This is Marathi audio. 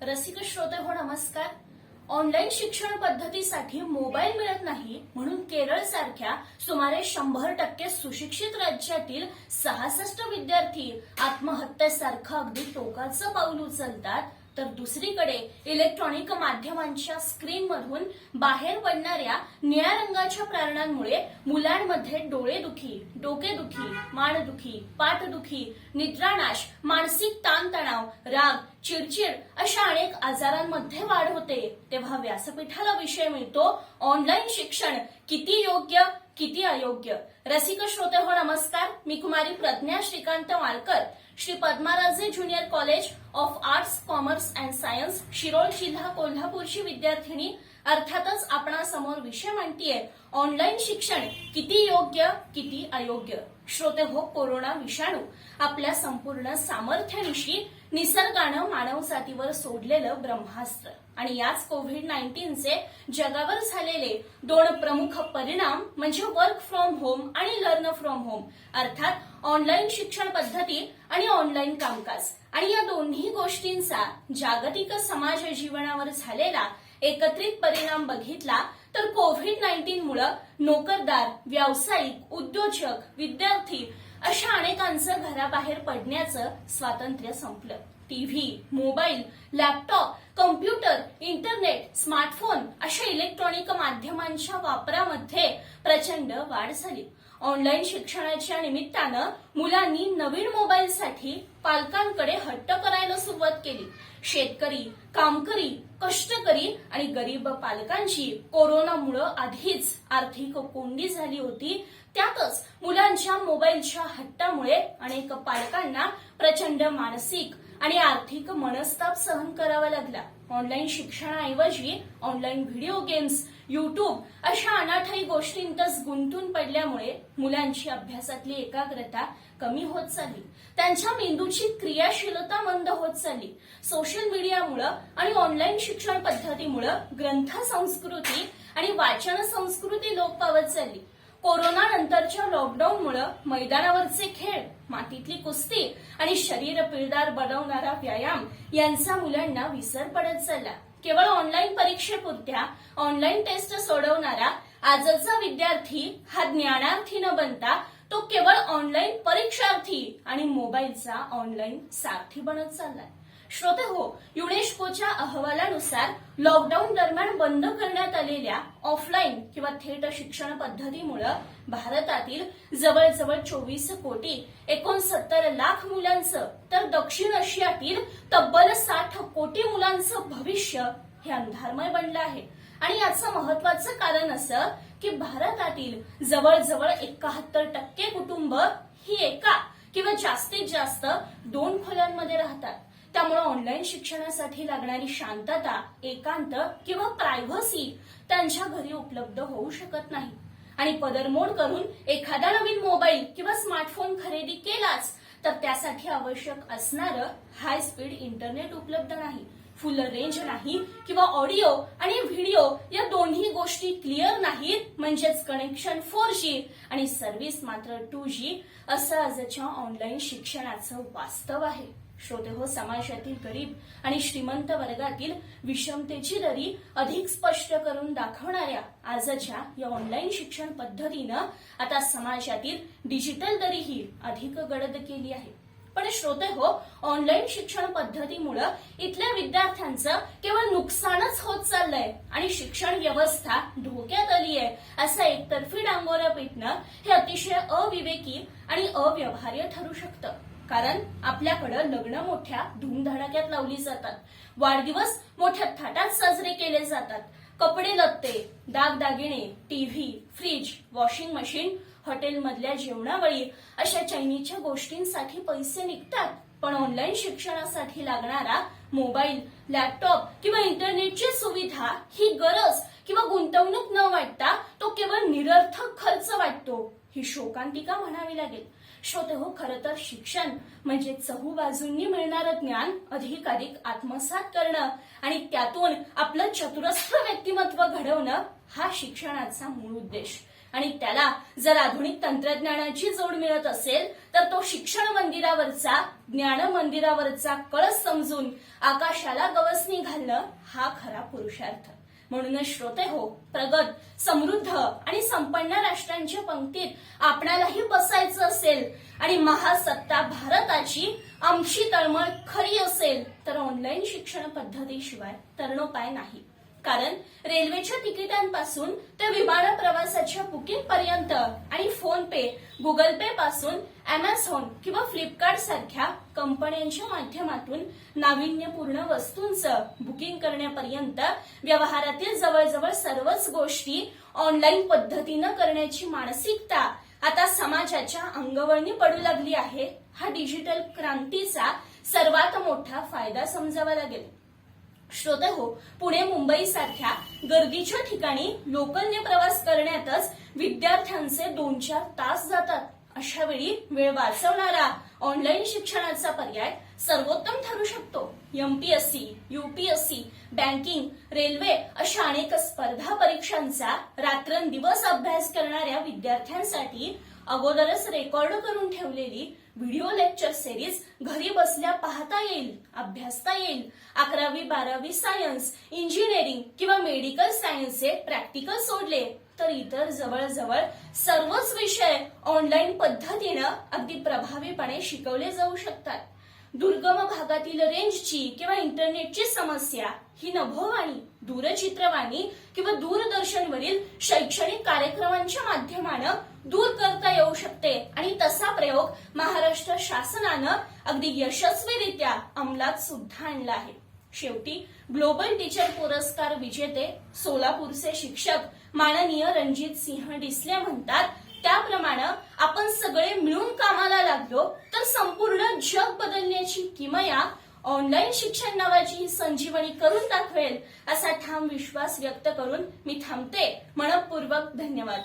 रसिक श्रोते हो नमस्कार. ऑनलाईन शिक्षण पद्धतीसाठी मोबाईल मिळत नाही म्हणून केरळ सारख्या सुमारे 100% सुशिक्षित राज्यातील 66 विद्यार्थी आत्महत्येसारखं अगदी टोकाचं पाऊल उचलतात, तर दुसरीकडे इलेक्ट्रॉनिक माध्यमांच्या स्क्रीनमधून बाहेर पडणाऱ्या निळ्या रंगाच्या प्रारणांमुळे मुलांमध्ये डोळेदुखी, डोकेदुखी, मानदुखी, पाठदुखी, निद्रानाश, मानसिक ताणतणाव, राग, चिडचिड अशा अनेक आजारांमध्ये वाढ होते. तेव्हा व्यासपीठाला विषय मिळतो ऑनलाईन शिक्षण किती योग्य किती अयोग्य. रसिक श्रोते हो नमस्कार. मी कुमारी Pragya Shrikant Malkar, Shri Padmaraje junior college of arts, commerce and science, Shirol जिल्हा कोल्हापूरची विद्यार्थिनी. अर्थातच आपणासमोर विषय मांडतीये ऑनलाईन शिक्षण किती योग्य किती अयोग्य. श्रोते हो, कोरोना विषाणू आपल्या संपूर्ण सामर्थ्यानिशी निसर्गानं मानवजातीवर सोडलेलं ब्रह्मास्त्र आणि याच कोविड-19चे जगावर झालेले दोन प्रमुख परिणाम म्हणजे वर्क फ्रॉम होम आणि लर्न फ्रॉम होम, अर्थात ऑनलाईन शिक्षण पद्धती आणि ऑनलाईन कामकाज. आणि या दोन्ही गोष्टींचा जागतिक समाज जीवनावर झालेला एकत्रित परिणाम बघितला तर कोविड-19 मुळे नोकरदार, व्यावसायिक, उद्योजक, विद्यार्थी अशा अनेकांचं घराबाहेर पडण्याचं स्वातंत्र्य संपलं. TV, mobile, laptop, computer, internet, smartphone अशा इलेक्ट्रॉनिक माध्यमांच्या वापरामध्ये प्रचंड वाढ झाली. ऑनलाईन शिक्षणाच्या निमित्तानं मुलांनी नवीन मोबाईलसाठी पालकांकडे हट्ट करायला सुरुवात केली. शेतकरी, कामकरी, कष्टकरी आणि गरीब पालकांची कोरोनामुळे आधीच आर्थिक कोंडी झाली होती. त्यातच मुलांच्या मोबाईलच्या हट्टामुळे अनेक पालकांना प्रचंड मानसिक आणि आर्थिक मनस्ताप सहन करावा लागला. ऑनलाईन शिक्षणाऐवजी ऑनलाईन व्हिडिओ गेम्स, युट्यूब अशा अनाठाई गोष्टींतच गुंतून पडल्यामुळे मुलांची अभ्यासातली एकाग्रता कमी होत चालली. त्यांच्या मेंदूची क्रियाशीलता मंद होत चालली. सोशल मीडियामुळे आणि ऑनलाईन शिक्षण पद्धतीमुळे ग्रंथ संस्कृती आणि वाचन संस्कृती लोप पावत चालली. कोरोना नंतरच्या लॉकडाऊनमुळे मैदानावरचे खेळ, मातीतली कुस्ती आणि शरीर पिळदार बनवणारा व्यायाम यांचा मुलांना विसर पडत चालला. केवळ ऑनलाईन परीक्षेपुरत्या ऑनलाईन टेस्ट सोडवणारा आजचा विद्यार्थी हा ज्ञानार्थी न बनता तो केवळ ऑनलाईन परीक्षार्थी आणि मोबाईलचा ऑनलाईन सारथी बनत चाललाय. श्रोते हो, युनेस्कोच्या अहवालानुसार लॉकडाऊन दरम्यान बंद करण्यात आलेल्या ऑफलाईन किंवा थेट शिक्षण पद्धतीमुळे भारतातील जवळजवळ 24,69,00,000 मुलांचं तर दक्षिण आशियातील तब्बल 60 कोटी मुलांचं भविष्य हे अंधारमय बनलं आहे. आणि याचं महत्वाचं कारण असं की भारतातील जवळजवळ 71% कुटुंब ही एका किंवा जास्तीत जास्त 2 खोल्यांमध्ये राहतात. त्यामुळे ऑनलाईन शिक्षणासाठी लागणारी शांतता, एकांत किंवा प्रायव्हसी त्यांच्या घरी उपलब्ध होऊ शकत नाही. आणि पदरमोड करून एखादा नवीन मोबाईल किंवा स्मार्टफोन खरेदी केलाच तर त्यासाठी आवश्यक असणारं हाय स्पीड इंटरनेट उपलब्ध नाही, फुल रेंज नाही किंवा ऑडिओ आणि व्हिडिओ या दोन्ही गोष्टी क्लिअर नाहीत. म्हणजेच कनेक्शन 4G आणि सर्व्हिस मात्र 2G असं आजच्या ऑनलाईन शिक्षणाचं वास्तव आहे. श्रोते हो, समाजातील गरीब आणि श्रीमंत वर्गातील विषमतेची दरी अधिक स्पष्ट करून दाखवणाऱ्या आजच्या या ऑनलाईन शिक्षण पद्धतीनं आता समाजातील डिजिटल दरीही अधिक गडद केली आहे. पण श्रोते हो, ऑनलाईन शिक्षण पद्धतीमुळे इथल्या विद्यार्थ्यांचं केवळ नुकसानच होत चाललंय आणि शिक्षण व्यवस्था धोक्यात आली आहे असं एकतर्फी डांगोरा पिटणं हे अतिशय अविवेकी आणि अव्यवहार्य ठरू शकतं. कारण आपल्याकडे लग्न मोठ्या धूमधडाक्यात लावली जातात, वाढदिवस मोठ्या थाटात साजरे केले जातात, कपडे लत्ते, दागदागिने, टीव्ही, फ्रीज, वॉशिंग मशीन, हॉटेलमधल्या जेवणावळी अशा चैनीच्या गोष्टींसाठी पैसे निघतात. पण ऑनलाईन शिक्षणासाठी लागणारा मोबाईल, लॅपटॉप किंवा इंटरनेटची सुविधा ही गरज किंवा गुंतवणूक न वाटता तो केवळ निरर्थक खर्च वाटतो. ही शोकांतिका म्हणावी लागेल. श्रोते हो, खरं तर शिक्षण म्हणजे चहूबाजूंनी मिळणारं ज्ञान अधिकाधिक आत्मसात करणं आणि त्यातून आपलं चतुरस्र व्यक्तिमत्व घडवणं हा शिक्षणाचा मूळ उद्देश. आणि त्याला जर आधुनिक तंत्रज्ञानाची जोड मिळत असेल तर तो शिक्षण मंदिरावरचा ज्ञान मंदिरावरचा कळस समजून आकाशाला गवसणी घालणं हा खरा पुरुषार्थ. म्हणूनच श्रोते हो, प्रगत, समृद्ध आणि संपन्न राष्ट्रांच्या पंक्तीत आपणालाही बसायचं असेल आणि महासत्ता भारताची आमची तळमळ खरी असेल तर ऑनलाईन शिक्षण पद्धतीशिवाय तरणोपाय नाही. कारण रेल्वेच्या तिकिटांपासून ते विमान प्रवासाच्या बुकिंग पर्यंत आणि फोन पे, गुगल पे पासून अमेझॉन किंवा फ्लिपकार्ट सारख्या कंपन्यांच्या माध्यमातून नाविन्यपूर्ण वस्तूंचं बुकिंग करण्यापर्यंत व्यवहारातील जवळजवळ सर्वच गोष्टी ऑनलाईन पद्धतीनं करण्याची मानसिकता आता समाजाच्या अंगवळणी पडू लागली आहे. हा डिजिटल क्रांतीचा सर्वात मोठा फायदा समजावा लागेल. श्रोते हो, पुणे मुंबई सारख्या गर्दीच्या ठिकाणी लोकलने प्रवास करण्यातच विद्यार्थ्यांचे 2-4 तास जातात. अशा वेळी वेळ वाचवणारा ऑनलाईन शिक्षणाचा पर्याय सर्वोत्तम ठरू शकतो. एमपीएससी, यूपीएससी, बँकिंग, रेल्वे अशा अनेक स्पर्धा परीक्षांचा रात्रंदिवस अभ्यास करणाऱ्या विद्यार्थ्यांसाठी अगोदरच रेकॉर्ड करून ठेवलेली व्हिडिओ लेक्चर सिरीज घरी बसल्या पाहता येईल, अभ्यासता येईल. 11वी 12वी सायन्स, इंजिनिअरिंग किंवा मेडिकल सायन्सचे प्रॅक्टिकल सोडले तर इतर जवळजवळ सर्वच विषय ऑनलाईन पद्धतीनं अगदी प्रभावीपणे शिकवले जाऊ शकतात. दुर्गम भागातील रेंजची किंवा इंटरनेटची समस्या ही नभोवाणी, दूरचित्रवाणी किंवा दूरदर्शनवरील शैक्षणिक कार्यक्रमांच्या माध्यमानं दूर करता येऊ शकते आणि तसा प्रयोग महाराष्ट्र शासनानं अगदी यशस्वीरित्या अंमलात सुद्धा आणला आहे. शेवटी ग्लोबल टीचर पुरस्कार विजेते सोलापूरचे शिक्षक माननीय रणजित सिंह डिसले म्हणतात त्याप्रमाणे आपण सगळे मिळून कामाला लागलो तर संपूर्ण जग बदलण्याची किमया ऑनलाईन शिक्षण नावाची ही संजीवनी करून दाखवेल असा ठाम विश्वास व्यक्त करून मी थांबते. मनःपूर्वक धन्यवाद.